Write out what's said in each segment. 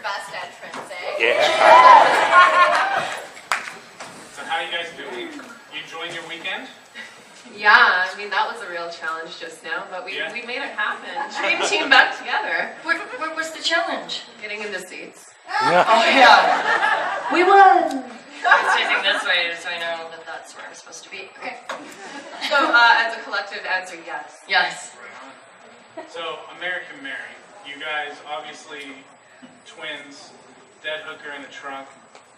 best entrance, eh? Yeah. So how you guys doing? You enjoying your weekend? Yeah, I mean, that was a real challenge just now, but we made it happen. Dream team back together. What was the challenge? Getting in the seats. Oh, yeah. We won! It's facing this way so I know that that's where I'm supposed to be. Okay. So, as a collective answer, yes. Yes. So, American Mary, you guys obviously twins, Dead Hooker in the Trunk,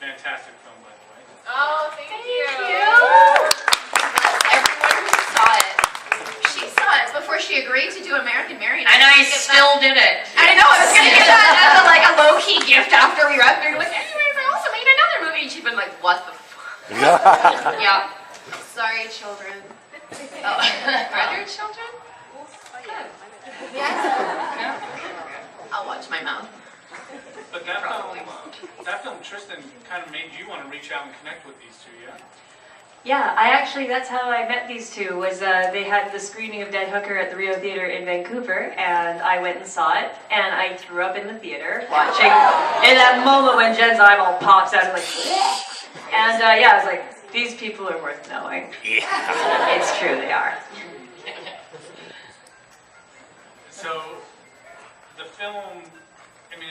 fantastic film by the way. Oh, thank you. Everyone who saw it. She saw it before she agreed to do American Mary. And I still did it. I know, I was going to give that as a low-key gift after we wrapped it. Like, anyways, I also made another movie. And she'd been like, what the fuck? Yeah. Sorry, children. Oh. Are there children? Yes. I'll watch my mouth. But that Probably won't. film, Tristan, kind of made you want to reach out and connect with these two, yeah? Yeah, that's how I met these two, was they had the screening of Dead Hooker at the Rio Theater in Vancouver, and I went and saw it, and I threw up in the theater watching, in that moment when Jen's eyeball pops out, like, and I was like, these people are worth knowing. Yeah. It's true, they are. So, the film, I mean,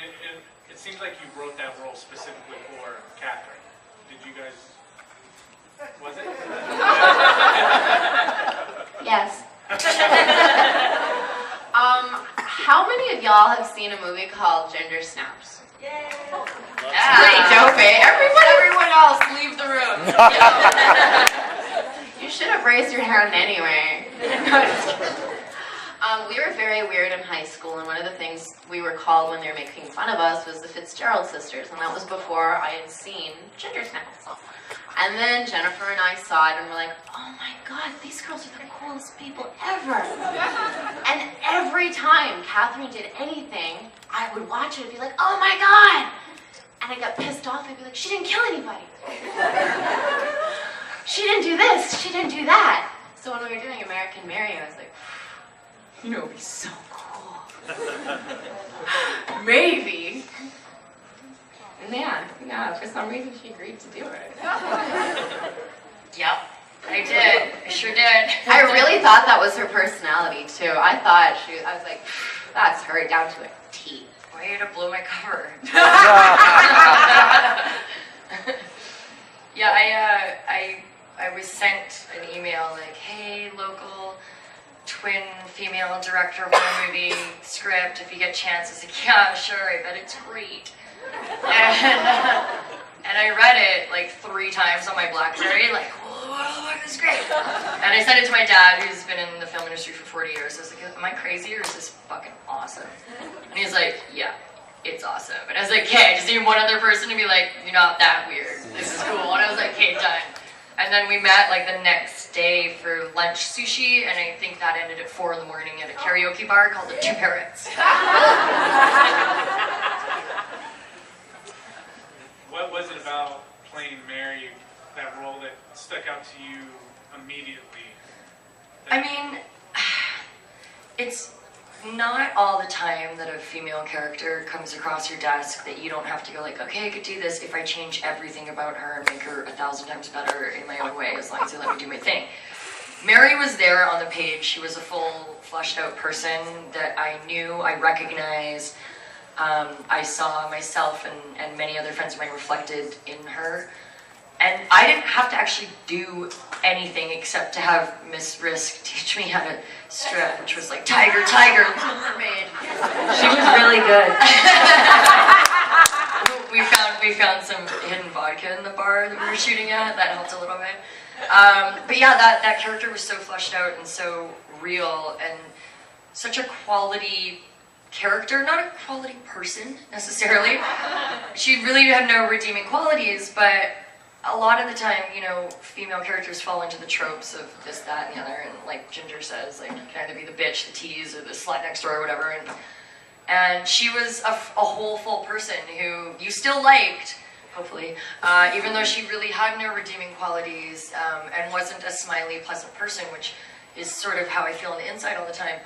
it seems like you wrote that role specifically for Katharine. Did you guys, was it? Yes. How many of y'all have seen a movie called Ginger Snaps? Yay! That's pretty dope, eh? Everyone else, leave the room. You should have raised your hand anyway. No, just kidding. We were very weird in high school, and one of the things we were called when they were making fun of us was the Fitzgerald Sisters, and that was before I had seen Ginger Snaps. And then Jennifer and I saw it, and we're like, oh my god, these girls are the coolest people ever. And every time Katharine did anything, I would watch it and be like, oh my god. And I got pissed off, I'd be like, she didn't kill anybody. She didn't do this, she didn't do that. So when we were doing American Mary, I was like, you know, it'd be so cool. Maybe. And yeah, for some reason she agreed to do it. Yep, I did. I sure did. I really thought that was her personality too. I was like, that's her down to a T. Way to blow my cover. Yeah, I was sent an email like, hey, local twin female director of a movie script, if you get a chance. I was like, yeah, sure, I bet it's great. And I read it like 3 times on my BlackBerry, like, whoa, this is great. And I sent it to my dad, who's been in the film industry for 40 years. I was like, am I crazy or is this fucking awesome? And he's like, yeah, it's awesome. And I was like, okay, I just need one other person to be like, you're not that weird. This is cool. And I was like, okay, done. And then we met like the next day for lunch sushi, and I think that ended at 4 in the morning at a karaoke bar called the Two Parrots. What was it about playing Mary, that role that stuck out to you immediately? I mean, it's not all the time that a female character comes across your desk that you don't have to go like, okay, I could do this if I change everything about her and make her 1,000 times better in my own way, as long as they let me do my thing. Mary was there on the page. She was a full, fleshed out person that I knew, I recognized. I saw myself and many other friends of mine reflected in her. And I didn't have to actually do anything except to have Miss Risk teach me how to strip, which was like, tiger, tiger, Little Mermaid. She was really good. we found some hidden vodka in the bar that we were shooting at. That helped a little bit. But yeah, that character was so fleshed out and so real and such a quality character, not a quality person necessarily. She really had no redeeming qualities, but a lot of the time, you know, female characters fall into the tropes of this, that, and the other, and like Ginger says, like, you can either be the bitch, the tease, or the slut next door, or whatever, and she was a whole, full person who you still liked, hopefully, even though she really had no redeeming qualities, and wasn't a smiley, pleasant person, which is sort of how I feel on the inside all the time.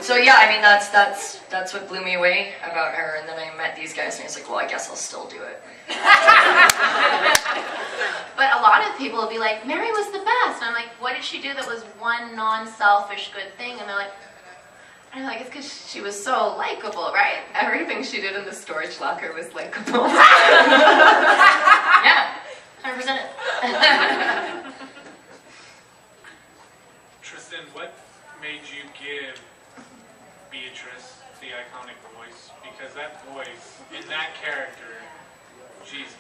So yeah, I mean that's what blew me away about her. And then I met these guys, and I was like, well, I guess I'll still do it. But a lot of people will be like, Mary was the best. And I'm like, what did she do that was one non-selfish good thing? And they're like, it's because she was so likable, right? Everything she did in the storage locker was likable. Yeah, 100%. Tristan, what made you give Beatrice the iconic voice? Because that voice, in that character, Jesus.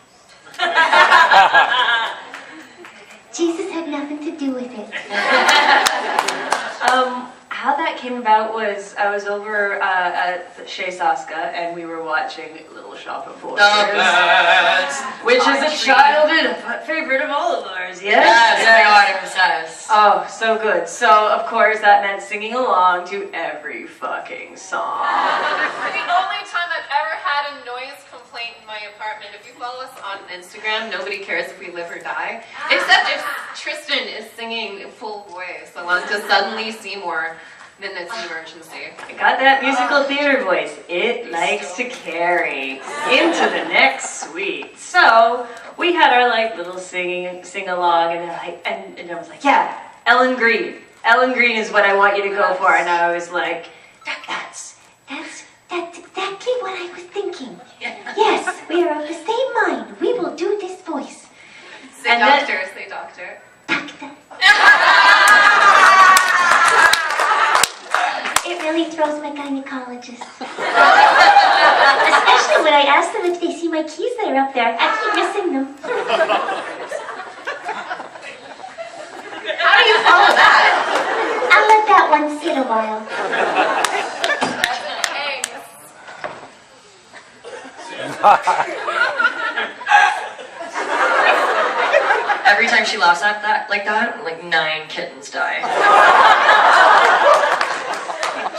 Jesus had nothing to do with it. How that came about was I was over at Jen Soska and we were watching Little Shop of Horrors, which is a childhood favorite of all of ours. Yes, Yes, my God, I'm obsessed. Oh, so good. So of course that meant singing along to every fucking song. The only time I've ever had a noise complaint in my apartment, if you follow us on Instagram, nobody cares if we live or die. Except if Tristan is singing full voice along to Suddenly Seymour, then it's an emergency. I got that musical theater voice. It likes to carry into the next suite. So we had our little sing along, and and I was like, yeah, Ellen Green. Ellen Green is what I want you to go for. And I was like, That's exactly what I was thinking. Yes, we are of the same mind. We will do this voice. Say doctor, say doctor. Doctor. It really throws my gynecologist. Especially when I ask them if they see my keys that are up there. I keep missing them. How do you follow that? I'll let that one sit a while. Every time she laughs at that, like 9 kittens die.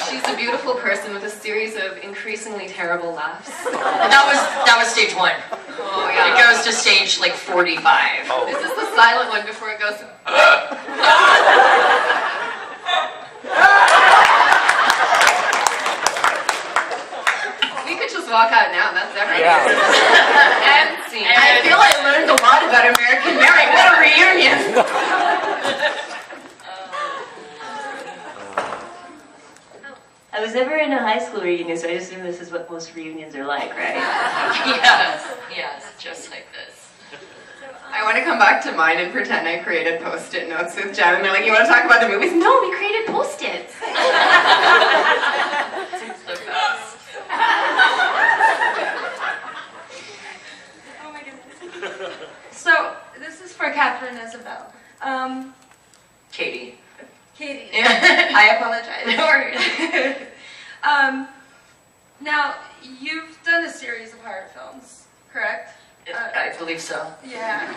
She's a beautiful person with a series of increasingly terrible laughs. That was stage 1. Oh It yeah. goes to stage 45. This is the silent one before it goes. We could just walk out now. That's everything. Yeah. And scene. I feel I learned a lot about American Mary. What a reunion! I was never in a high school reunion, so I assume this is what most reunions are like, right? Yes, just like this. I want to come back to mine and pretend I created Post-it notes with Jen, and they're like, "You want to talk about the movies?" No, we created Post-its. It's the best. Oh my goodness. So, this is for Katharine Isabelle. Katie. Katie. Yeah. I apologize. No worries. Now, you've done a series of horror films, correct? I believe so. Yeah.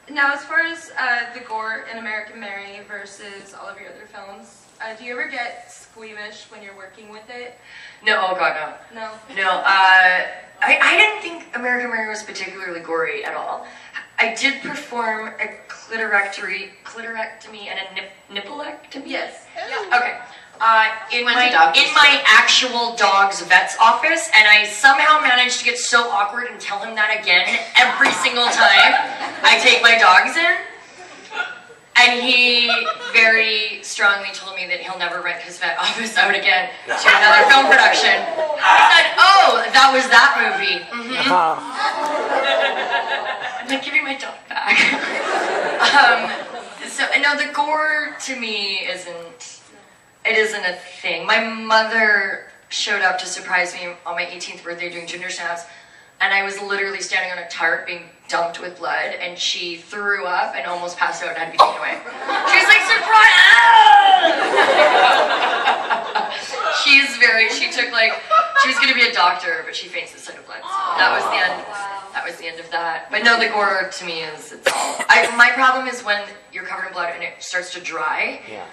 Now, as far as the gore in American Mary versus all of your other films, do you ever get squeamish when you're working with it? No, oh God, no. No? No, I didn't think American Mary was particularly gory at all. I did perform a clitorectomy and a nippleectomy. Yes. Okay. In Went to doctor's my actual dog's vet's office, and I somehow managed to get so awkward and tell him that again every single time I take my dogs in. And he very strongly told me that he'll never rent his vet office out again to another film production. I said, "Oh, that was that movie." Mm-hmm. I'm like, "Give me my dog back." So no, the gore to me isn't a thing. My mother showed up to surprise me on my 18th birthday doing ginger snaps, and I was literally standing on a tarp being dumped with blood, and she threw up and almost passed out and had to be taken away. She was like, "Surprise!" She was gonna be a doctor, but she faints at the sight of blood. So that was the end. That was the end of that. But no, the gore to me is it's all. My problem is when you're covered in blood and it starts to dry. Yeah.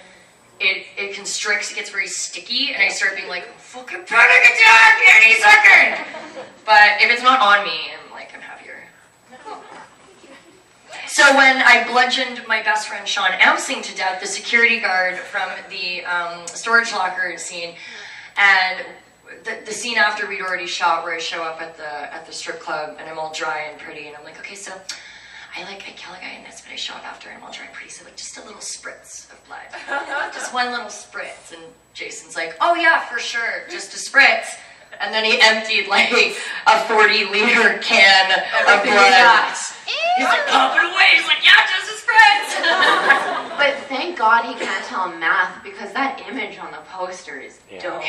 It constricts, it gets very sticky, and I start being like, fucking panic attack any second! But if it's not on me, I'm happier. So when I bludgeoned my best friend Sean Amsing to death, the security guard from the storage locker scene, and the scene after we'd already shot, where I show up at the strip club and I'm all dry and pretty, and I'm like, okay, so I kill a guy in this, but I show up after and I'm all dry and pretty, so like just a little spritz of blood, just one little spritz, and Jason's like, oh yeah, for sure, just a spritz. And then he emptied like a 40-liter can of blood. He's like, pump it away. He's like, yeah, just a spritz. But thank God he can't tell him math, because that image on the poster is dope.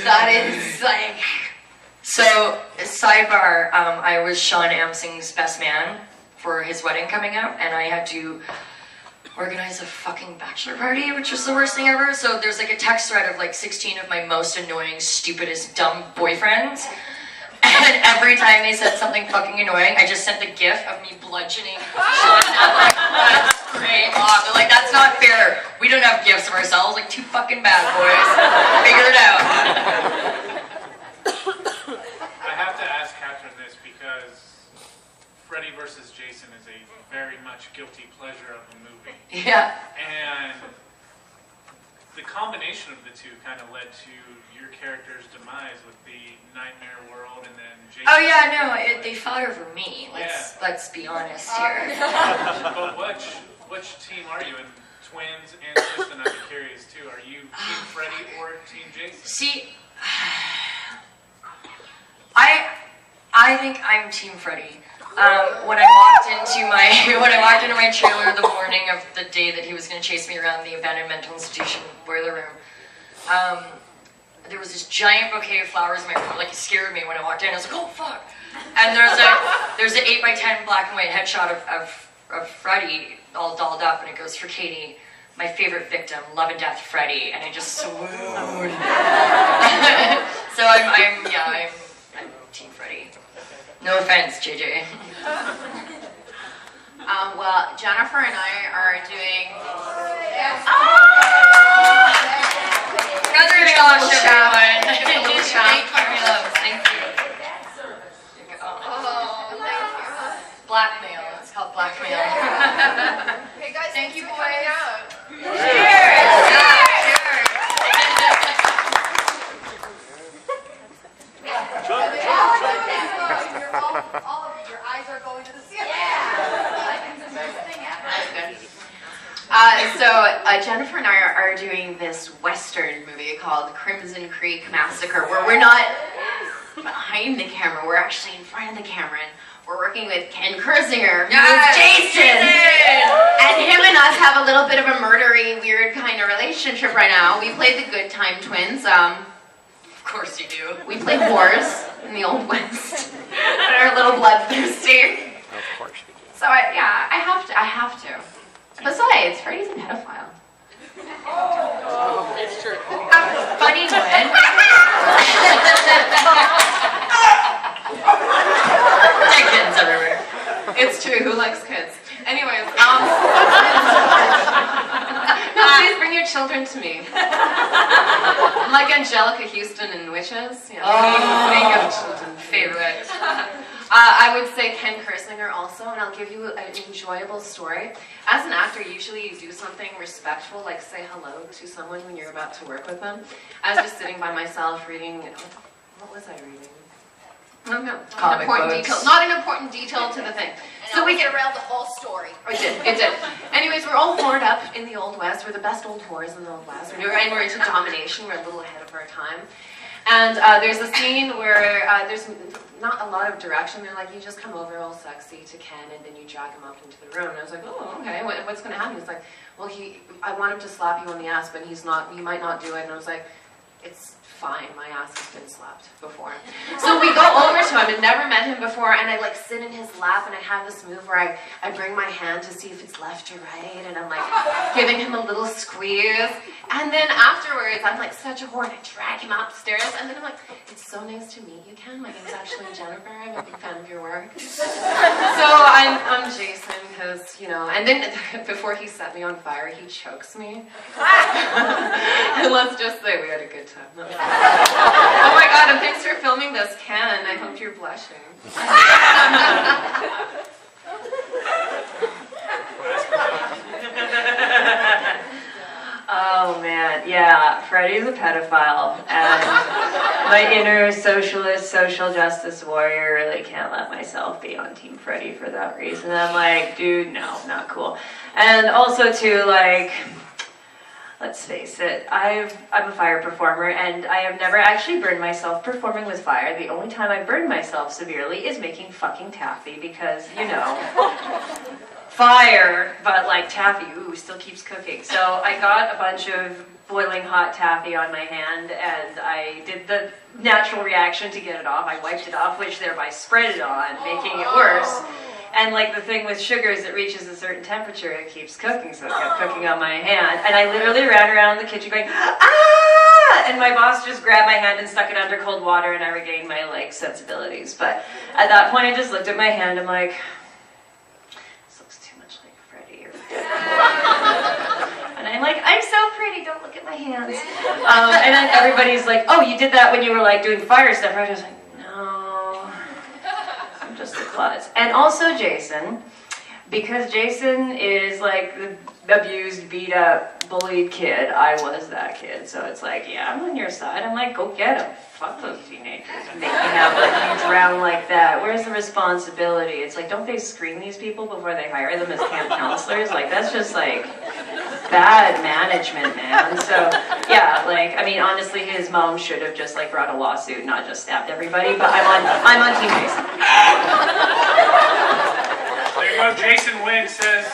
That is like... So, sidebar, I was Sean Amsing's best man for his wedding coming up, and I had to organize a fucking bachelor party, which was the worst thing ever. So there's like a text thread of like 16 of my most annoying, stupidest, dumb boyfriends. And every time they said something fucking annoying, I just sent the gif of me bludgeoning Sean. Like, that's great. They're like, that's not fair. We don't have gifs of ourselves. Like, two fucking bad boys. Figure it out. I have to ask Katharine this, because Freddy versus Jason is a very much guilty pleasure of the movie. Yeah. And the combination of the two kind of led to your character's demise with the nightmare world, and then Jason. Oh yeah, no, they fought over me. Let's be honest here. But which team are you? And twins and Tristan, I'd be curious too. Are you Team Freddy or Team Jason? See, I think I'm Team Freddy. When I walked into my trailer the morning of the day that he was going to chase me around the abandoned mental institution boiler room, there was this giant bouquet of flowers in my room. Like, it scared me when I walked in. I was like, oh fuck! And there's an 8x10 black and white headshot of Freddy all dolled up, and it goes, for Katie, my favorite victim, love and death, Freddy, and I just swooned. So I'm Team Freddy. No offense, JJ. Well, Jennifer and I are doing... Another Josh, everyone. Thank you, love. Thank you. Oh, thank you. Blackmail. It's called blackmail. Hey guys, Thank you, for boys. coming out. All of your eyes are going to the ceiling. Jennifer and I are doing this Western movie called Crimson Creek Massacre, where we're not behind the camera, we're actually in front of the camera, and we're working with Ken Kersinger, who's Jason! And him and us have a little bit of a murdery, weird kind of relationship right now. We play the Good Time Twins. Of course you do. We play whores in the Old West. They're a little bloodthirsty. Of course you do. So I have to. Besides, Freddy's a pedophile. Oh, it's true. Funny twin. Dead kittens everywhere. It's true. Who likes kids? Anyways, no, please bring your children to me. I'm like Angelica Houston in Witches. Yeah. Oh, of children. Favorite. I would say Ken Kersinger also, and I'll give you an enjoyable story. As an actor, usually you do something respectful, like say hello to someone when you're about to work with them. I was just sitting by myself reading, what was I reading? No, not an important detail to the thing. So we get around the whole story. It did. Anyways, we're all whored up in the Old West. We're the best old whores in the Old West. We're into domination. We're a little ahead of our time. And there's a scene where there's not a lot of direction. They're like, you just come over all sexy to Ken, and then you drag him up into the room. And I was like, oh, okay, what's going to happen? He's like, well, I want him to slap you on the ass, but he might not do it. And I was like, it's fine, my ass has been slapped before. So we go over to him, and never met him before, and I like sit in his lap, and I have this move where I bring my hand to see if it's left or right, and I'm like giving him a little squeeze. And then afterwards, I'm like such a whore, and I drag him upstairs, and then I'm like, it's so nice to meet you, Ken. My name's actually Jennifer. I'm a big fan of your work. So I'm Jason, because, you know, and then before he set me on fire, he chokes me. And let's just say we had a good time. Oh my god, and thanks for filming this, Ken. I hope you're blushing. yeah, Freddy's a pedophile, and my inner socialist, social justice warrior really can't let myself be on Team Freddy for that reason. I'm like, dude, no, not cool. And also too, like, let's face it, I'm a fire performer, and I have never actually burned myself performing with fire. The only time I burned myself severely is making fucking taffy, because, you know, fire, but like taffy, ooh, still keeps cooking. So I got a bunch of boiling hot taffy on my hand, and I did the natural reaction to get it off. I wiped it off, which thereby spread it on, making it worse. And like the thing with sugar is it reaches a certain temperature, it keeps cooking, so it kept cooking on my hand. And I literally ran around the kitchen going, ah! And my boss just grabbed my hand and stuck it under cold water, and I regained my like sensibilities. But at that point I just looked at my hand, I'm like, this looks too much like Freddy or and I'm like, I'm so pretty, don't look at my hands. And then everybody's like, oh, you did that when you were like doing fire stuff. I was just like, no, I'm just a klutz. And also Jason, because Jason is like the abused, beat up, bullied kid. I was that kid, so it's like, yeah, I'm on your side. I'm like, go get him. Fuck those teenagers and make me have like these around like that. Where's the responsibility? It's like, don't they screen these people before they hire them as camp counselors? Like, that's just like bad management, man. So yeah, like, I mean, honestly, his mom should have just like brought a lawsuit, not just stabbed everybody. But I'm on Team Jason. There you go. Jason Wynn says.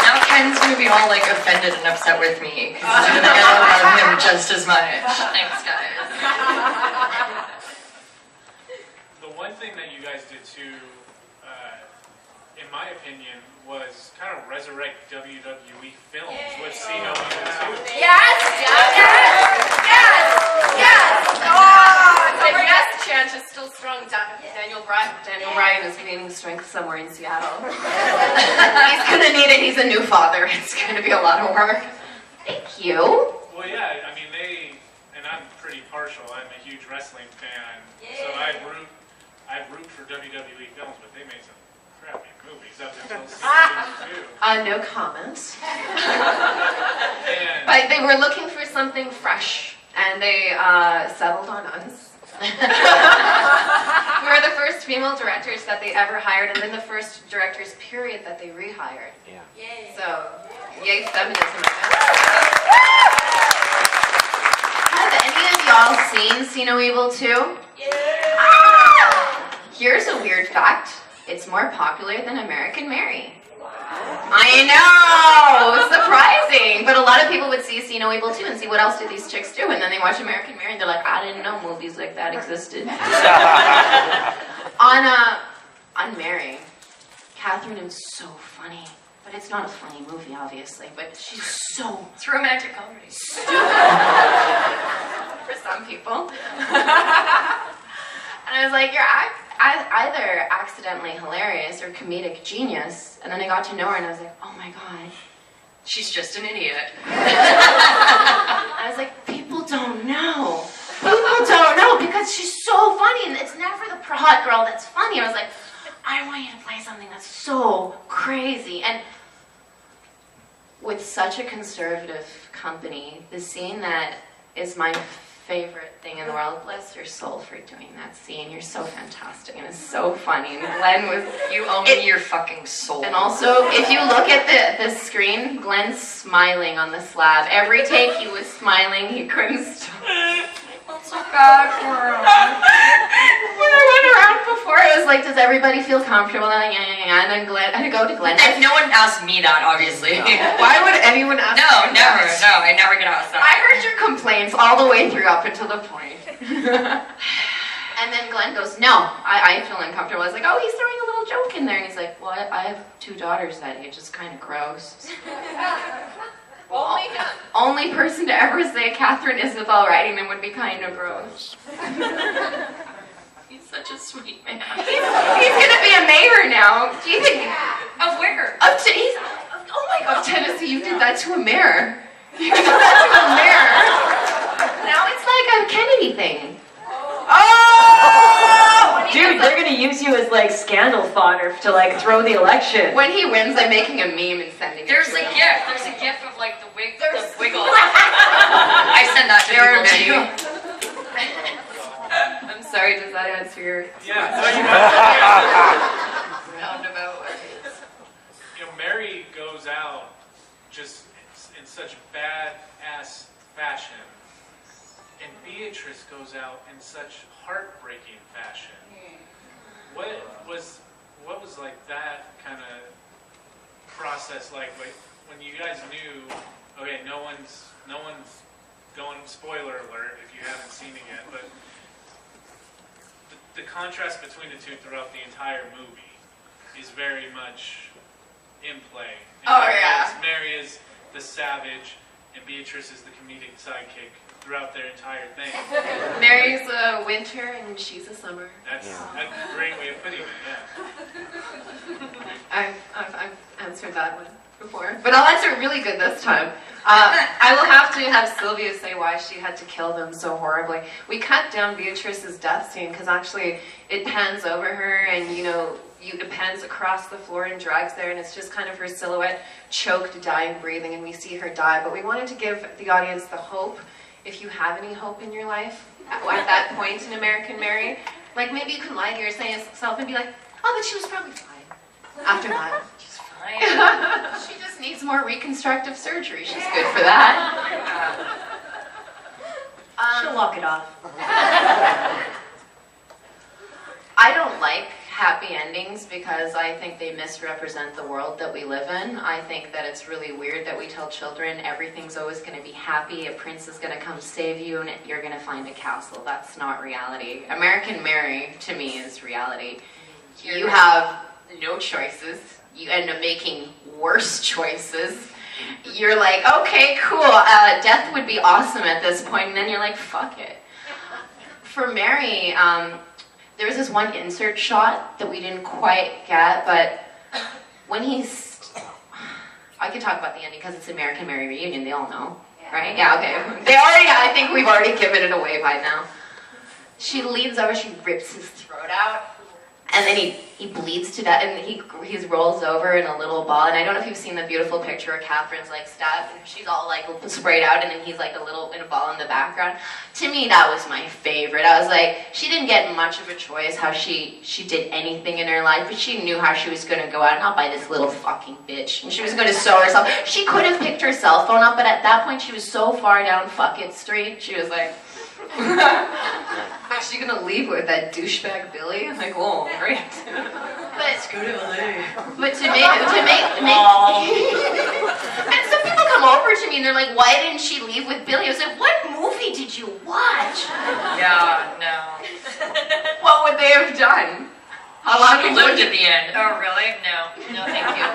Now Ken's gonna be all like offended and upset with me because I love him just as much. Thanks, guys. The one thing that you guys did too, in my opinion, was kind of resurrect WWE films with See No Evil 2. Yes! The yes chant is still strong. Daniel Bryan is gaining strength somewhere in Seattle. He's gonna need it. He's a new father. It's gonna be a lot of work. Thank you. Well, yeah, I mean, and I'm pretty partial. I'm a huge wrestling fan, so I root for WWE films, but they made some crappy movies up until season 2. No comments. And But they were looking for something fresh, and they settled on us. We were the first female directors that they ever hired, and then the first directors, period, that they rehired. Yeah. Yay. So, yay feminism. Have any of y'all seen See No Evil 2? Yeah. Here's a weird fact. It's more popular than American Mary. I know! Surprising! But a lot of people would see No Evil 2 and see what else did these chicks do, and then they watch American Mary and they're like, I didn't know movies like that existed. on Mary, Katharine is so funny. But it's not a funny movie, obviously, but she's so... It's romantic comedy. For some people. And I was like, you're either accidentally hilarious or comedic genius. And then I got to know her and I was like, oh my god. She's just an idiot. I was like, people don't know. People don't know because she's so funny and it's never the hot girl that's funny. I was like, I want you to play something that's so crazy. And with such a conservative company, the scene that is my favorite thing in the world, bless your soul for doing that scene. You're so fantastic and it's so funny. And Glenn was... You owe me your fucking soul. And also, if you look at the screen, Glenn's smiling on the slab. Every take he was smiling, he couldn't stop. That's so bad for him. When I went around before, it was like, does everybody feel comfortable? And and then Glenn, I had to go to Glenn. And no one asked me that, obviously. No. Why would anyone ask No, you never. that? No, I never get asked that. I heard your complaints all the way through up until the point. And then Glenn goes, no, I feel uncomfortable. I was like, oh, he's throwing a little joke in there. And he's like, well, I have 2 daughters that age. It's kind of gross. Only person to ever say Katharine Isabelle writing them would be kind of gross. He's such a sweet man. He's gonna be a mayor now. Do you think? Of where? Oh my god, Tennessee, you did that to a mayor. You did that to a mayor. Now it's like a Kennedy thing. Oh! Dude, they're gonna use you as like scandal fodder to like throw the election. When he wins, I'm making a meme and sending it There's to a him. gif. There's a gif of like the wiggle. I send that to There are people many. too. I'm sorry, does that answer your... Yeah. No, you got Roundabout ways. You know, Mary goes out just in such bad-ass fashion, and Beatrice goes out in such heartbreaking fashion. What was like that kind of process like when you guys knew, okay, no one's going, spoiler alert if you haven't seen it yet, but the contrast between the two throughout the entire movie is very much in play. And Mary is the savage, and Beatrice is the comedic sidekick throughout their entire thing. Mary's a winter and she's a summer. That's a great way of putting it, yeah. I've answered that one before, but I'll answer it really good this time. I will have to have Sylvia say why she had to kill them so horribly. We cut down Beatrice's death scene because actually it pans over her and it pans across the floor and drags there, and it's just kind of her silhouette, choked, dying, breathing, and we see her die. But we wanted to give the audience the hope, if you have any hope in your life, at that point in American Mary. Like maybe you can lie to yourself and be like, oh, but she was probably fine after that. She's fine. She just needs more reconstructive surgery. She's good for that. She'll walk it off. I don't like happy endings because I think they misrepresent the world that we live in. I think that it's really weird that we tell children everything's always going to be happy, a prince is going to come save you, and you're going to find a castle. That's not reality. American Mary, to me, is reality. You have no choices. You end up making worse choices. You're like, okay, cool, death would be awesome at this point, and then you're like, fuck it. For Mary, there was this one insert shot that we didn't quite get, but when I could talk about the ending because it's American Mary reunion, they all know, right? Yeah, okay. I think we've already given it away by now. She leans over, she rips his throat out, and then he bleeds to death, and he rolls over in a little ball, and I don't know if you've seen the beautiful picture of Catherine's like stabbed, and she's all like sprayed out, and then he's like a little in a ball in the background. To me, that was my favorite. I was like, she didn't get much of a choice how she did anything in her life, but she knew how she was going to go out, not by this little fucking bitch, and she was going to sew herself. She could have picked her cell phone up, but at that point, she was so far down fuck it street, she was like, how's she gonna leave with that douchebag Billy? I'm like, oh, great. Let's go to LA. But to make and some people come over to me and they're like, why didn't she leave with Billy? I was like, what movie did you watch? Yeah, no. What would they have done? How long She lived at the end. Oh, really? No. No, thank you.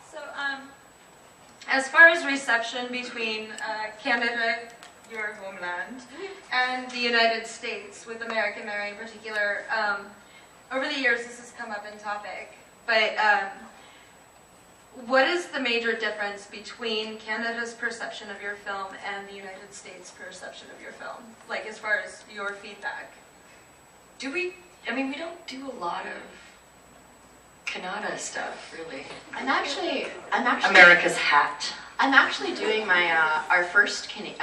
So, as far as reception between Canada, your homeland, and the United States, with American Mary in particular, over the years this has come up in topic, but what is the major difference between Canada's perception of your film and the United States' perception of your film, like as far as your feedback? We don't do a lot of Canada stuff, really. I'm actually America's hat. I'm actually doing my our first Canadian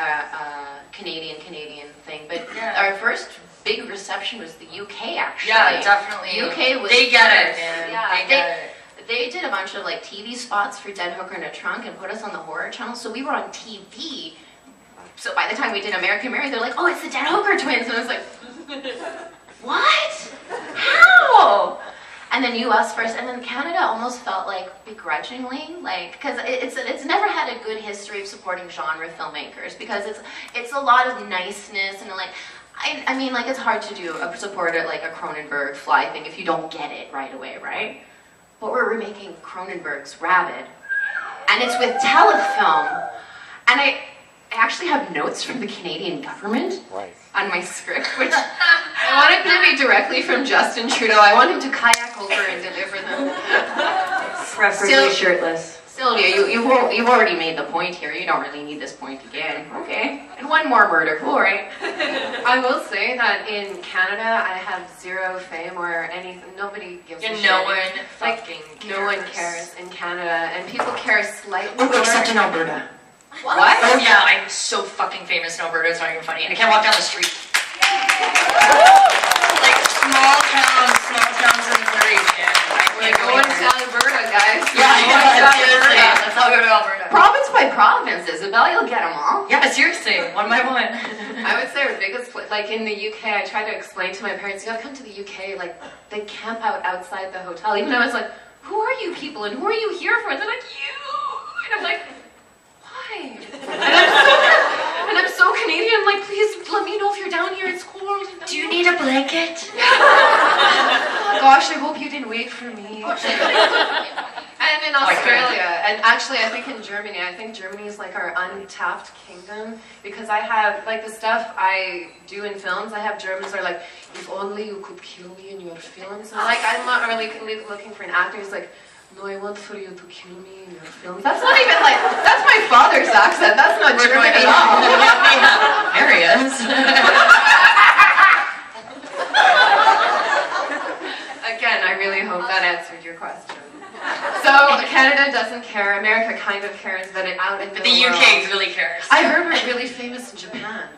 thing, but our first big reception was the UK actually. Yeah, definitely. UK was they get it, first. man. Yeah, they get it. They did a bunch of like TV spots for Dead Hooker in a Trunk and put us on the horror channel, so we were on TV. So by the time we did American Mary, they're like, oh, it's the Dead Hooker twins, and I was like, what? How? And then US first, and then Canada almost felt like begrudgingly, like, because it's never had a good history of supporting genre filmmakers, because it's a lot of niceness and like, I mean, like, it's hard to support it like a Cronenberg Fly thing if you don't get it right away, right? But we're remaking Cronenberg's Rabid, and it's with Telefilm, and I actually have notes from the Canadian government on my script, which I wanted to be directly from Justin Trudeau. I want him to kayak over and deliver them. Preferably shirtless. Sylvia, you've already made the point here. You don't really need this point again. Okay. And one more murder, cool, right? I will say that in Canada, I have zero fame or anything. Nobody gives a shit. No one fucking cares. No one cares in Canada, and people care slightly more. Oh, except in Alberta. What? Oh yeah, I'm so fucking famous in Alberta, it's not even funny. I can't walk down the street. Like small towns in the region. We're going to Alberta, guys. Yeah, seriously. Let's all go to Alberta. Province by province, Isabelle, you'll get them all. Yeah, seriously, one by one. I would say our biggest, like in the UK, I try to explain to my parents, you gotta come to the UK, like they camp out outside the hotel. Even though I was like, who are you people and who are you here for? And they're like, you. And I'm like, why? And I'm so Canadian, I'm like, please let me know if you're down here, it's cold. Do you need a blanket? Oh gosh, I hope you didn't wait for me. And in Australia, and actually I think in Germany, I think Germany is like our untapped kingdom, because I have, like the stuff I do in films, I have Germans are like, if only you could kill me in your films. And like, I'm not really looking for an actor who's like, no, I want for you to kill me in your films. That's not even like, that's my father's accent, that's not German at all. There he is. Again, I really hope that answered your question. So Canada doesn't care. America kind of cares, but out in the But the UK really cares. I heard we're really famous in Japan.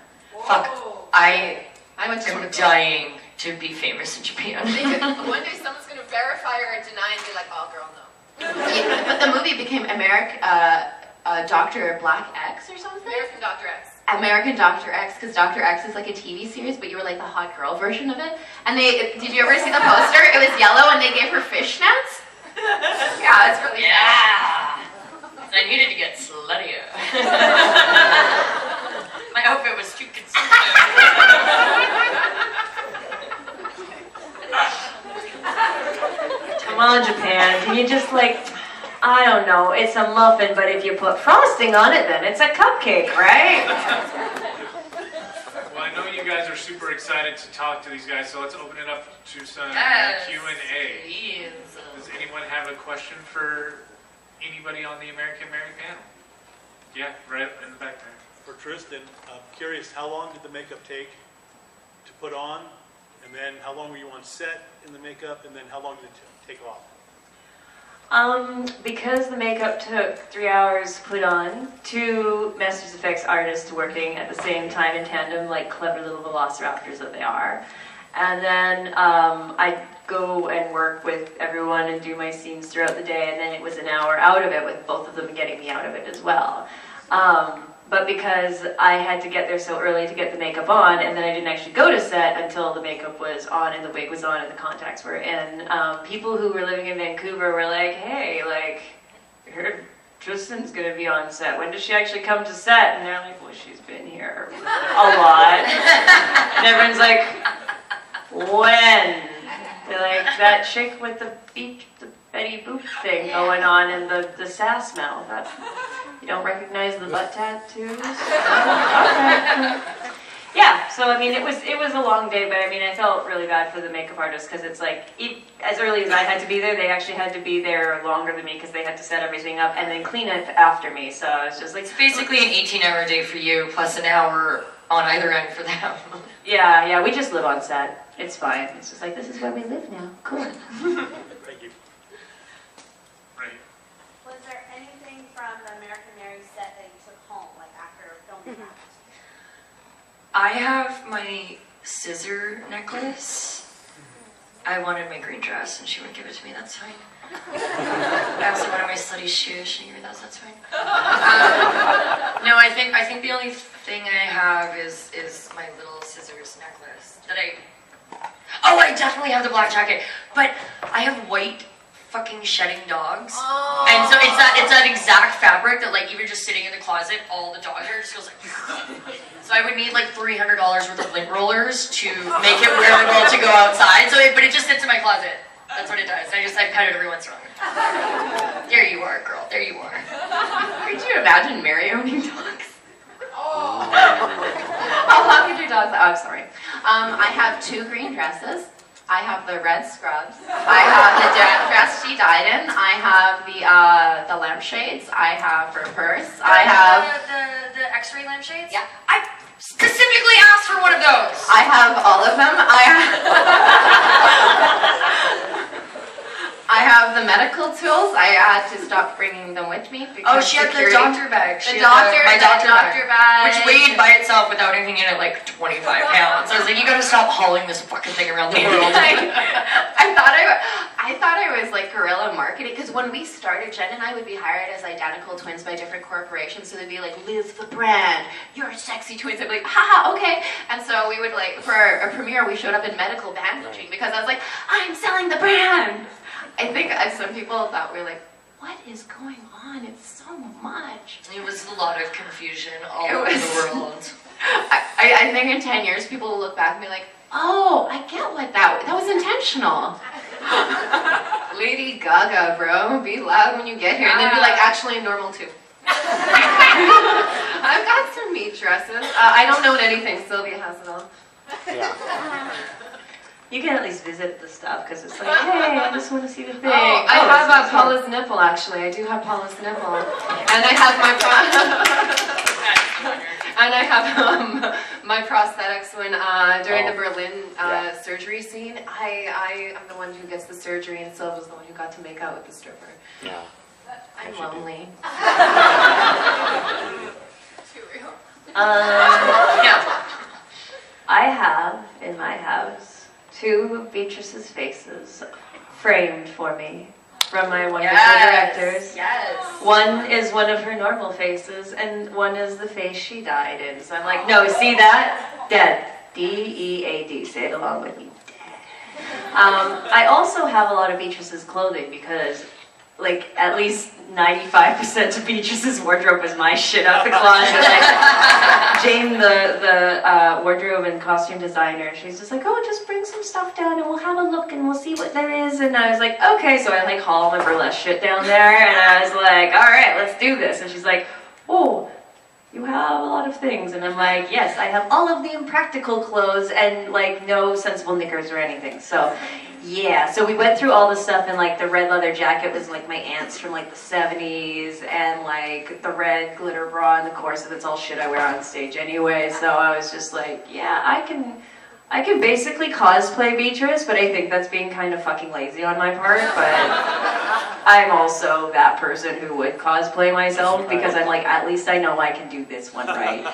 Fuck. I went to am dying to be famous in Japan. One day someone's gonna verify or deny and be like, "Oh, girl, no." Yeah, but the movie became Dr. Black X or something. American Dr. X. American Dr. X, because Dr. X is like a TV series, but you were like the hot girl version of it. And did you ever see the poster? It was yellow, and they gave her fishnets. Yeah, it's really yeah. I needed to get sluttier. My outfit was too consistent. Come on, Japan. Can you just like, I don't know, it's a muffin, but if you put frosting on it, then it's a cupcake, right? Well, I know you guys are super excited to talk to these guys, so let's open it up to some Q&A. Please. Does anyone have a question for anybody on the American Mary panel? Yeah, right in the back there. For Tristan, I'm curious, how long did the makeup take to put on? And then how long were you on set in the makeup? And then how long did it take off? Because the makeup took 3 hours to put on, 2 Masters Effects artists working at the same time in tandem, like clever little velociraptors that they are. And then I'd go and work with everyone and do my scenes throughout the day, and then it was an hour out of it with both of them getting me out of it as well. But because I had to get there so early to get the makeup on, and then I didn't actually go to set until the makeup was on and the wig was on and the contacts were in, people who were living in Vancouver were like, hey, like, I heard Tristan's going to be on set. When does she actually come to set? And they're like, well, she's been here a lot. And everyone's like, when? They're like, that chick with the Betty Boop thing going on and the sass mouth. That, you don't recognize the butt tattoos? Okay. Yeah, so I mean, it was a long day, but I mean, I felt really bad for the makeup artists because it's like, as early as I had to be there, they actually had to be there longer than me because they had to set everything up and then clean it after me. So it's just like, it's basically an 18-hour day for you plus an hour on either end for them. Yeah, we just live on set. It's fine. It's just like, this is where we live now. Cool. Thank you. Right. Was there anything from the American Mary set that you took home, like after filming that? I have my scissor necklace. I wanted my green dress and she wouldn't give it to me, that's fine. I also wanted my slutty shoes, she gave me those, that's fine. No, I think the only thing I have is my little scissors necklace that I definitely have the black jacket, but I have white fucking shedding dogs. Oh. And so it's that exact fabric that like even just sitting in the closet, all the dog hair just goes like. So I would need like $300 worth of lint rollers to make it wearable to go outside. But it just sits in my closet. That's what it does. I pet it every once in a while. There you are, girl. There you are. Could you imagine Mary owning dogs? Oh. How long did your dogs? Oh, I'm sorry. I have 2 green dresses. I have the red scrubs. I have the dress she died in. I have the lampshades. I have her purse. I have the X-ray lampshades. Yeah. I specifically asked for one of those. I have all of them. I have the medical tools. I had to stop bringing them with me because She had security. the doctor bag. The doctor bag. Which weighed by itself without anything in it like 25 pounds. I was like, you gotta stop hauling this fucking thing around the world. I thought I was like guerrilla marketing, because when we started, Jen and I would be hired as identical twins by different corporations, so they'd be like, live the brand, you're sexy twins. I'd be like, haha, okay. And so we would like, for a premiere, we showed up in medical bandaging because I was like, I'm selling the brand. I think some people thought we were like, what is going on? It's so much. It was a lot of confusion all over the world. I think in 10 years, people will look back and be like, oh, I get what that was intentional. Lady Gaga, bro, be loud when you get here. And then be like, actually, I'm normal too. I've got some meat dresses. I don't know anything. Sylvia has it all. Yeah. You can at least visit the stuff because it's like, hey, I just want to see the thing. I have Paula's nipple, actually. I do have Paula's nipple. And I have my prosthetics when during the Berlin surgery scene. I'm the one who gets the surgery, and Sylvia's the one who got to make out with the stripper. Yeah. I'm lonely. Too real. Yeah. I have in my house 2 of Beatrice's faces framed for me from my wonderful directors. Yes. One is one of her normal faces, and one is the face she died in. So I'm like, no, see that? Dead. D-E-A-D. Say it along with me. Dead. I also have a lot of Beatrice's clothing because, like, at least 95% of Beatrice's wardrobe is my shit out the closet. Like, Jane, the wardrobe and costume designer, she's just like, oh, just bring some stuff down and we'll have a look and we'll see what there is. And I was like, okay. So I like haul all my burlesque shit down there and I was like, all right, let's do this. And she's like, oh, you have a lot of things. And I'm like, yes, I have all of the impractical clothes and like no sensible knickers or anything. So yeah, so we went through all the stuff, and like the red leather jacket was like my aunt's from like the 70s, and like the red glitter bra and the corset, that's all shit I wear on stage anyway. So I was just like, yeah, I can basically cosplay Beatrice, but I think that's being kind of fucking lazy on my part. But I'm also that person who would cosplay myself because I'm like, at least I know I can do this one right.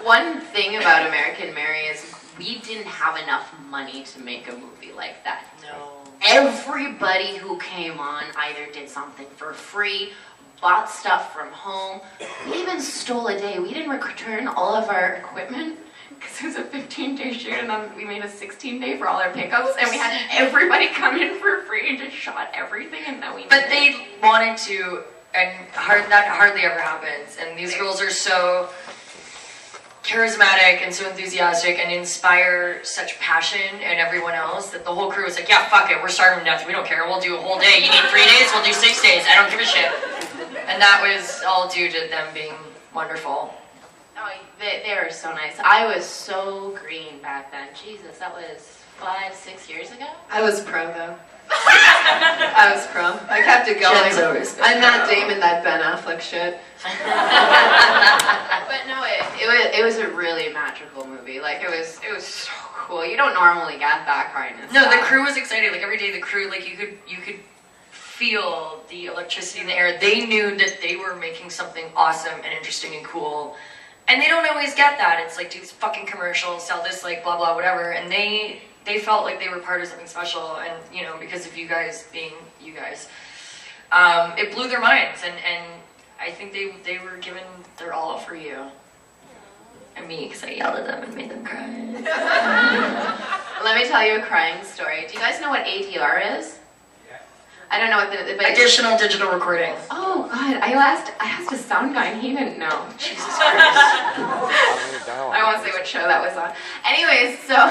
One thing about American Mary is we didn't have enough money to make a movie like that. No. Everybody who came on either did something for free, bought stuff from home. We even stole a day. We didn't return all of our equipment because it was a 15-day shoot, and then we made a 16-day for all our pickups, and we had everybody come in for free and just shot everything, and then we. But they wanted to, and that hardly ever happens. And these girls are so charismatic and so enthusiastic and inspire such passion in everyone else that the whole crew was like, yeah, fuck it, we're starving to death, we don't care, we'll do a whole day. You need 3 days, we'll do 6 days, I don't give a shit. And that was all due to them being wonderful. Oh, they were so nice. I was so green back then. Jesus, that was 5-6 years ago? I was pro, though. I was pro. I kept it going. I'm not Damon, that Ben Affleck shit. But no, it was a really magical movie. Like, it was so cool. You don't normally get that kind of stuff. No, the crew was excited. Like, every day the crew, like, you could feel the electricity in the air. They knew that they were making something awesome and interesting and cool. And they don't always get that. It's like, do these fucking commercials, sell this, like, blah, blah, whatever. And they felt like they were part of something special. And, you know, because of you guys being you guys, it blew their minds. And I think they were giving their all for you. And me, because I yelled at them and made them cry. Let me tell you a crying story. Do you guys know what ADR is? I don't know what the additional digital recording. Oh God! I asked a sound guy and he didn't know. Jesus Christ! I won't say what show that was on. Anyways, so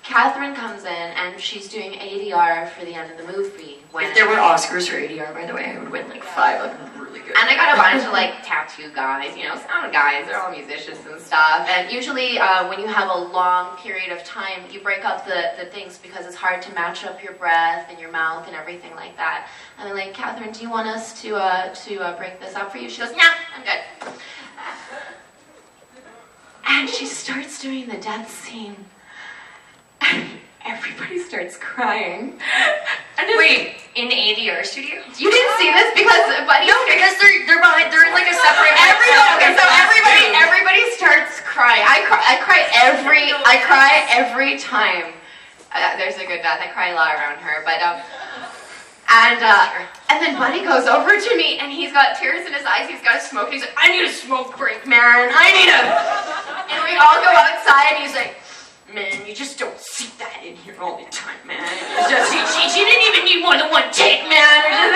Katharine comes in and she's doing ADR for the end of the movie. If there were Oscars for ADR, by the way, I would win like 5 of them really good. And I got a bunch of like tattoo guys, you know, sound guys, they're all musicians and stuff. And usually when you have a long period of time, you break up the things because it's hard to match up your breath and your mouth and everything like that. And I'm like, Katharine, do you want us to break this up for you? She goes, nah, I'm good. And she starts doing the death scene. And everybody starts crying. And wait, in the ADR studio? You didn't see this because buddy. No, because they're behind. They're in like a separate. Everybody starts crying. I cry every time. There's a good death. I cry a lot around her, but and then Buddy goes over to me and he's got tears in his eyes. He's got a smoke. He's like, I need a smoke break, man. And we all go outside. And he's like, man, you just don't see that in here all the time, man. It's just, she didn't even need more than one take, man.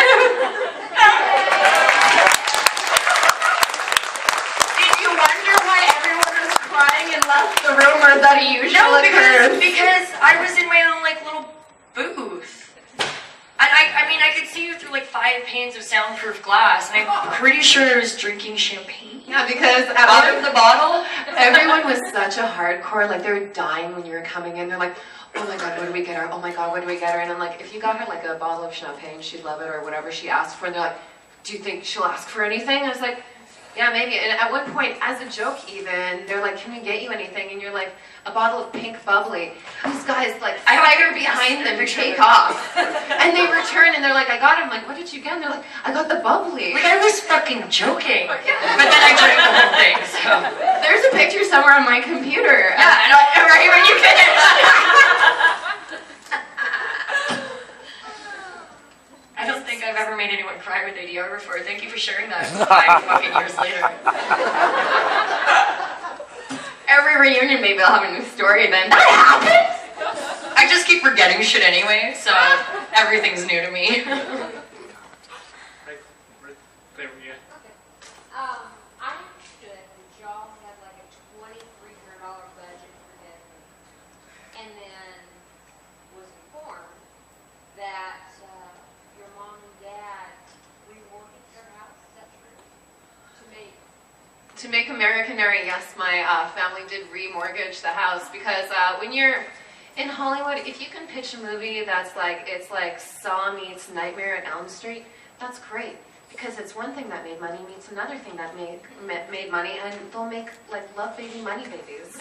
Did you wonder why everyone was crying and left the room, or that it usually occurs? No, because I was in my own like little booth. And I mean, I could see you through like 5 panes of soundproof glass, and I'm pretty sure I was drinking champagne. Yeah, because out of the bottle. Everyone was such a hardcore, like they were dying when you were coming in. They're like, oh my god, what do we get her? Oh my god, what do we get her? And I'm like, if you got her like a bottle of champagne, she'd love it, or whatever she asked for. And they're like, do you think she'll ask for anything? I was like, yeah, maybe. And at one point, as a joke even, they're like, can we get you anything? And you're like, a bottle of pink bubbly. These guys like fire behind them and take off. And they return and they're like, I got it. I'm like, what did you get? And they're like, I got the bubbly. Like, I was fucking joking. But then I drank the whole thing, so. There's a picture somewhere on my computer. Yeah, right when you finish. I don't think I've ever made anyone cry with ADR before. Thank you for sharing that 5 fucking years later. Every reunion, maybe I'll have a new story then. That happened? I just keep forgetting shit anyway, so everything's new to me. Right there, yeah. Okay. I understood that y'all had like a $2,300 budget for it, and then was informed that your mom and dad remortgaged their house. Is that true? To make American Mary, yes, my family did remortgage the house because when you're in Hollywood, if you can pitch a movie that's like, it's like Saw meets Nightmare at Elm Street, that's great. Because it's one thing that made money meets another thing that made money, and they'll make like love baby money babies.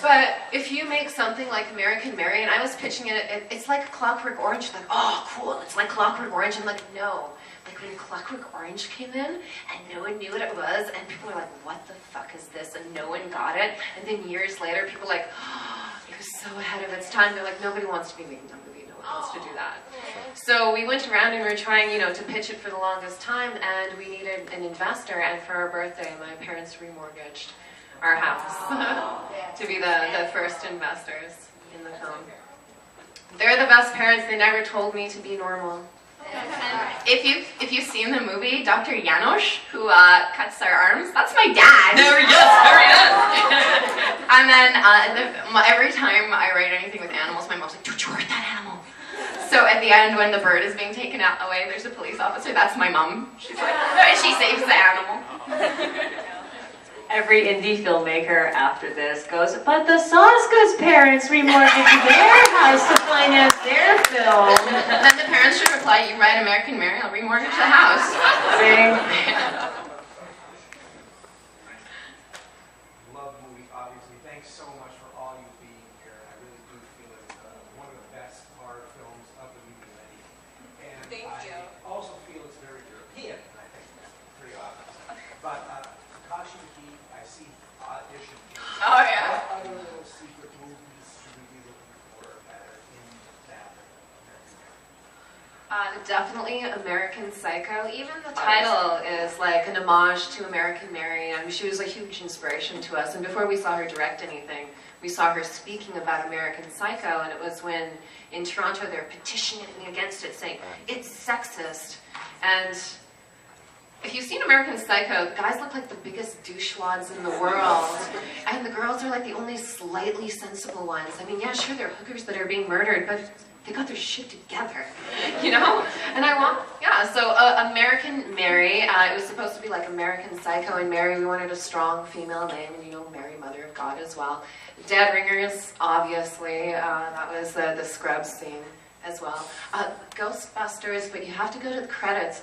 But if you make something like American Mary, and I was pitching it, it's like Clockwork Orange, like, oh cool, it's like Clockwork Orange. I'm like, no. Like when Clockwork Orange came in and no one knew what it was, and people were like, what the fuck is this? And no one got it. And then years later, people were like, oh, it was so ahead of its time. They're like, nobody wants to be making that movie. No one wants to do that. So we went around and we were trying, you know, to pitch it for the longest time, and we needed an investor. And for our birthday, my parents remortgaged our house to be the first investors in the film. They're the best parents. They never told me to be normal. If you've seen the movie, Dr. Janos, who cuts our arms, that's my dad. There he is. And then every time I write anything with animals, my mom's like, don't you hurt that animal. So at the end, when the bird is being taken away, there's a police officer. That's my mom. She's like, she saves the animal. Every indie filmmaker after this goes, but the Soskas' parents remortgaged their house to finance their film. Then the parents should reply, you write American Mary, I'll remortgage the house. Love the movie, obviously. Thanks so much for all you being here. I really do feel it's one of the best horror films of the new millennium. And Thank you. I also feel it's very European. I think that's pretty obvious. But Kashi McGee, I see audition. Oh, yeah. What other little secret movies should we be looking for that are in that? Definitely American Psycho. Even the title is like an homage to American Mary. I mean, she was a huge inspiration to us. And before we saw her direct anything, we saw her speaking about American Psycho. And it was when in Toronto they're petitioning against it, saying it's sexist. And If you've seen American Psycho, the guys look like the biggest douchewads in the world. And the girls are like the only slightly sensible ones. I mean, yeah, sure, they're hookers that are being murdered, but they got their shit together, you know? And so American Mary, it was supposed to be like American Psycho, and Mary, we wanted a strong female name, and you know, Mary, Mother of God as well. Dead Ringers, obviously, that was the Scrubs scene as well. Ghostbusters, but you have to go to the credits.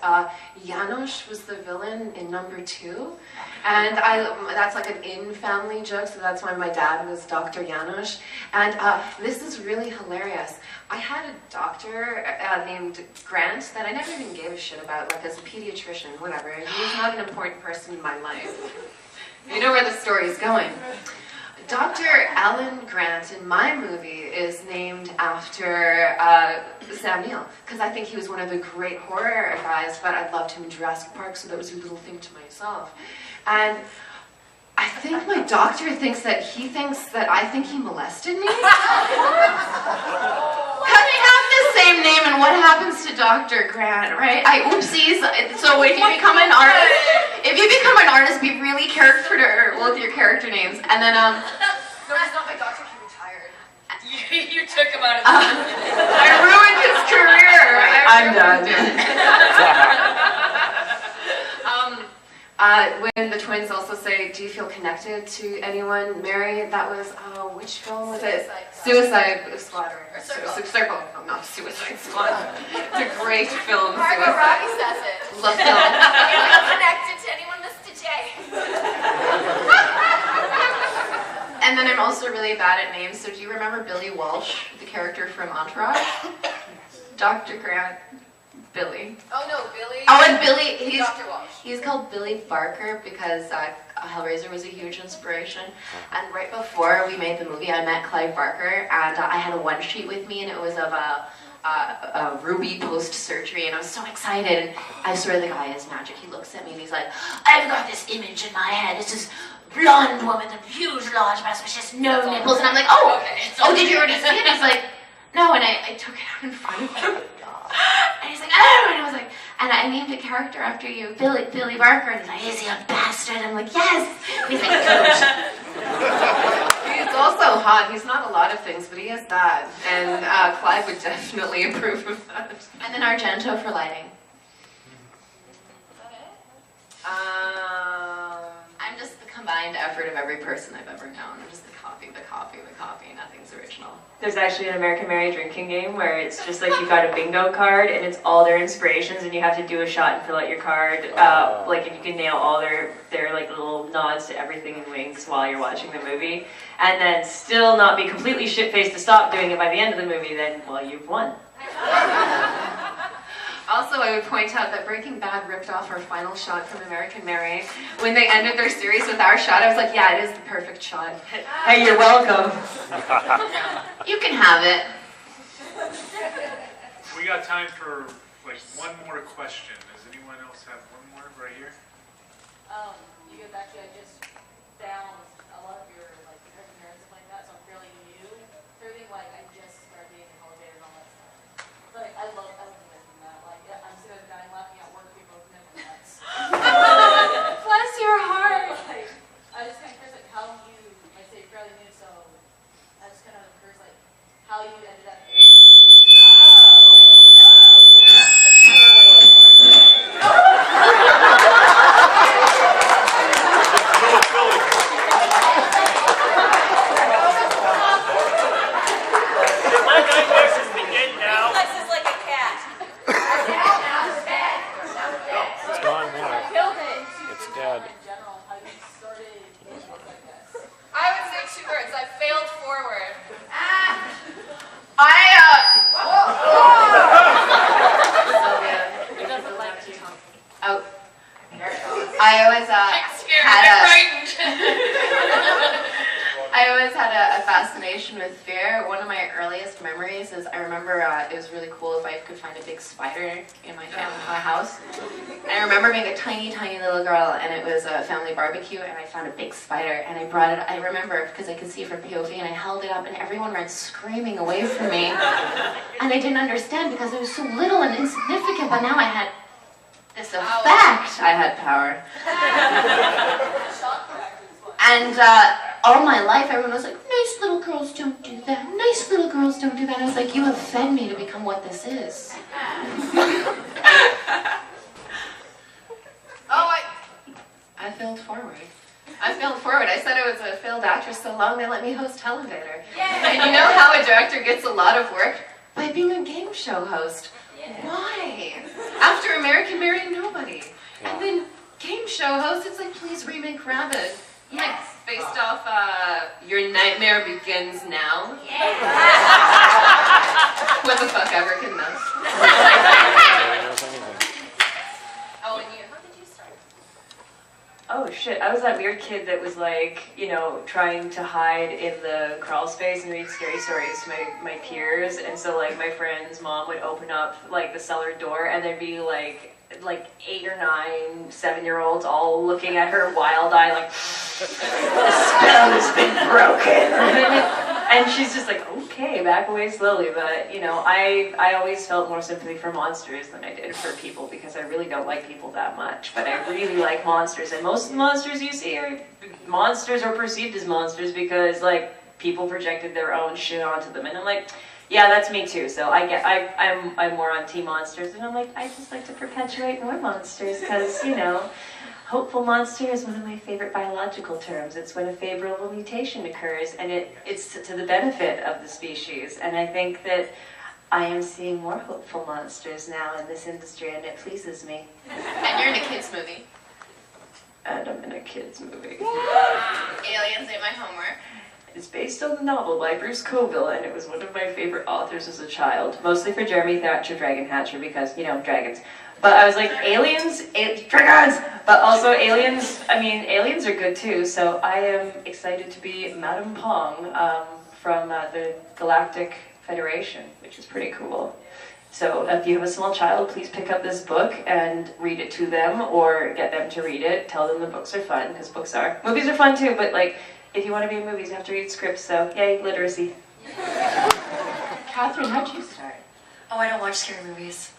Janos was the villain in number 2, and that's like an in-family joke, so that's why my dad was Dr. Janos. And this is really hilarious. I had a doctor named Grant that I never even gave a shit about, like as a pediatrician, whatever. He was not an important person in my life. You know where the story is going. Dr. Alan Grant in my movie is named after Sam Neill, because I think he was one of the great horror guys, but I loved him in Jurassic Park, so that was a little thing to myself. And I think my doctor thinks that I think he molested me. Because we have the same name, and what happens to Dr. Grant, right? Oopsies. So if you become an artist, be really careful with your character names. And then, No, he's not my doctor, he retired. You took him out of the I ruined his career. I'm done. When the twins also say, do you feel connected to anyone? Mary, that was, which film was it? Suicide Squad. Circle. No, not Suicide Squad. It's a great film. Margot Robbie says it. Love film. You feel connected to anyone, Mr. J? And then I'm also really bad at names, so do you remember Billy Walsh, the character from Entourage? Dr. Grant. Billy. Oh no, Billy. Oh, and Billy, Dr. Walsh. He's called Billy Barker because Hellraiser was a huge inspiration. And right before we made the movie, I met Clive Barker, and I had a one sheet with me, and it was of a Ruby post-surgery, and I was so excited. And I swear the guy is magic. He looks at me and he's like, I've got this image in my head. It's this blonde woman with huge large breasts, but she has no nipples. And I'm like, oh, did you already see it? He's like, no, and I took it out in front of him. And he's like, oh, and I was like, and I named a character after you, Billy Barker, and he's like, is he a bastard? I'm like, yes. And he's like, coach. He's also hot. He's not a lot of things, but he is that. And Clive would definitely approve of that. And then Argento for lighting. Is that it? I'm just the combined effort of every person I've ever known. I'm just the copy. Nothing's original. There's actually an American Mary drinking game where it's just like you've got a bingo card and it's all their inspirations, and you have to do a shot and fill out your card. Like, if you can nail all their like little nods to everything and winks while you're watching the movie, and then still not be completely shit-faced to stop doing it by the end of the movie, then, well, you've won. Also, I would point out that Breaking Bad ripped off our final shot from American Mary. When they ended their series with our shot, I was like, yeah, it is the perfect shot. Hey, you're welcome. You can have it. We got time for like one more question. Does anyone else have one more right here? You guys actually, I just found a lot of your like American Mary and stuff like that, so I'm fairly new to everything. Like, I just started being a holiday and all that stuff. But I love that. Like, I'm sitting there dying laughing at work people with them nuts. Bless your heart. Like, I just kind of curious, like, how you, like, say, fairly new, so I just kind of curious, like, how you ended up here. I always had a fascination with fear. One of my earliest memories is I remember it was really cool if I could find a big spider in my house. And I remember being a tiny, tiny little girl, and it was a family barbecue, and I found a big spider, and I brought it, I remember, because I could see it from POV, and I held it up, and everyone ran screaming away from me. And I didn't understand because it was so little and insignificant, but now I had This a fact I had power. And all my life, everyone was like, nice little girls don't do that. Nice little girls don't do that. I was like, you have fed me to become what this is. I failed forward. I said I was a failed actress so long they let me host Televator. And you know how a director gets a lot of work? By being a game show host. Why? After American Mary Nobody. And then game show host, it's like, please remake Rabbit. Like, based off, Your Nightmare Begins Now. What the fuck ever can know? Oh, and you, how did you start? Oh shit, I was that weird kid that was like, you know, trying to hide in the crawl space and read scary stories to my peers, and so like my friend's mom would open up like the cellar door and there'd be like 8 or 9 7-year-olds all looking at her wild-eyed like, the spell has been broken. And she's just like, okay, back away slowly. But, you know, I always felt more sympathy for monsters than I did for people because I really don't like people that much. But I really like monsters. And most of the monsters you see are monsters or perceived as monsters because, like, people projected their own shit onto them. And I'm like, yeah, that's me too. So I'm more on Team Monsters. And I'm like, I just like to perpetuate more monsters because, you know, hopeful monster is one of my favorite biological terms. It's when a favorable mutation occurs, and it's to the benefit of the species. And I think that I am seeing more hopeful monsters now in this industry, and it pleases me. And you're in a kids movie. And I'm in a kids movie. Aliens ain't my homework. It's based on the novel by Bruce Coville, and it was one of my favorite authors as a child. Mostly for Jeremy Thatcher Dragonhatcher, because, you know, dragons. But I was like, aliens, dragons! But also aliens, I mean, aliens are good too, so I am excited to be Madame Pong from the Galactic Federation, which is pretty cool. So if you have a small child, please pick up this book and read it to them, or get them to read it. Tell them the books are fun, because movies are fun too, but like, if you want to be in movies, you have to read scripts, so yay, literacy. Katharine, how'd you start? Oh, I don't watch scary movies.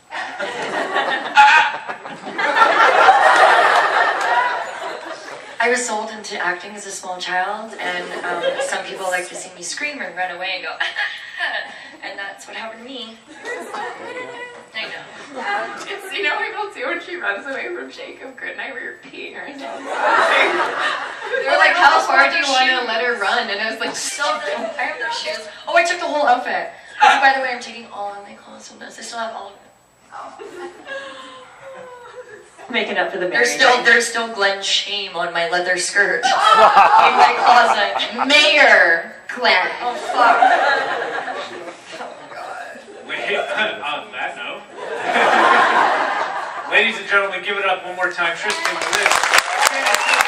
I was sold into acting as a small child, and some people like to see me scream and run away and go, and that's what happened to me. I know. It's, you know, people do when she runs away from Jacob. Good night, we were peeing herself. They were like, how far do you want to let her run? And I was like, so I have no shoes. Oh, I took the whole outfit. Oh, by the way, I'm taking all of my clothes from this. I still have all of it. Making up for the There's still Glenn's shame on my leather skirt in my closet. Mayor Glenn. Oh, fuck. Wait, on that note. Ladies and gentlemen, give it up one more time. Tristan Risk.